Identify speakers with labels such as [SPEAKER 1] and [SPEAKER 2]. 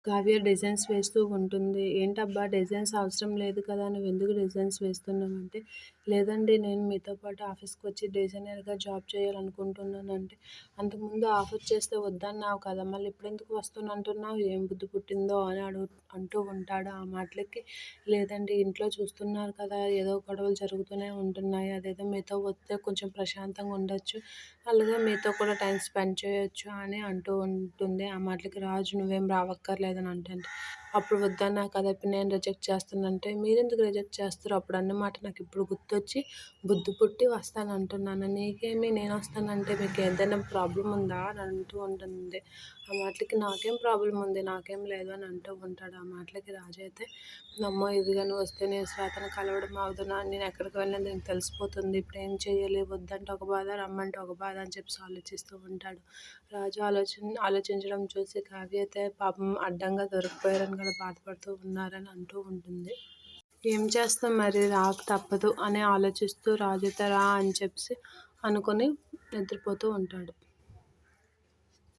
[SPEAKER 1] Kavya designs వేస్తూ ఉంటుంది. "ఏంటబ్బా! డిజైన్స్ అవసరం లేదు కదా! నువ్వెందుకు డిజైన్స్ వేస్తున్నావంటే" "లేదండి, నేను మీతో పాటు ఆఫీస్‌కొచ్చి డిజైనర్‌గా జాబ్ చేయాలనుకుంటున్నానంటే" "అంతకుముందు ఆఫర్ చేస్తే వద్దన్నావు కదా! మళ్ళీ ఇప్పుడెందుకు వస్తానంటున్నావు? ఏం బుద్ధి పుట్టిందో" అని అంటూ ఉంటాడు. ఆ మాటలకి "లేదండి, ఇంట్లో చూస్తున్నారు కదా! ఏదో గొడవలు జరుగుతూనే ఉంటున్నాయి. అదేదో మీతో వస్తే కొంచెం ప్రశాంతంగా ఉండొచ్చు. అలాగే మీతో కూడా టైమ్ స్పెండ్ చేయొచ్చు" అని అంటూ ఉంటుంది. ఆ మాటలకి రాజు "నువ్వేం రావక్కర్లేదని" అంటంటే, "అప్పుడు వద్దన్నా కదా! ఇప్పుడు నేను రిజెక్ట్ చేస్తానంటే" "మీరెందుకు రిజెక్ట్ చేస్తారు? అప్పుడు అన్న మాట నాకిప్పుడు గుర్తొచ్చి బుద్ధి పుట్టి వస్తానంటున్నాను. నీకేమి నేనొస్తానంటే మీకేదైనా ప్రాబ్లమ్ ఉందా?" అని అంటూ ఉంటుంది. ఆ మాటలకి "నాకేం ప్రాబ్లమ్ ఉంది? నాకేం లేదు" అని అంటూ ఉంటాడు. ఆ మాటలకి రాజు అయితే "అమ్మో! ఇదిగో నువ్వొస్తే నేను శ్వేతని కలవడం అవ్వదు. నేనెక్కడికి వెళ్ళినా దీనికి తెలిసిపోతుంది. ఇప్పుడేం చేయాలి? వద్దంటే ఒక బాధ, రమ్మంటే ఒక బాధ" అని చెప్పేసి ఆలోచిస్తూ ఉంటాడు. రాజు ఆలోచించడం చూసి కావ్య అయితే పాపం అడ్డంగా దొరికిపోయారని కూడా బాధపడుతూ ఉన్నారని అంటూ ఉంటుంది. ఏం చేస్తాం మరి, రాక తప్పదు అని ఆలోచిస్తూ రాజు అయితే రా అని చెప్పేసి అనుకుని నిద్రపోతూ ఉంటాడు.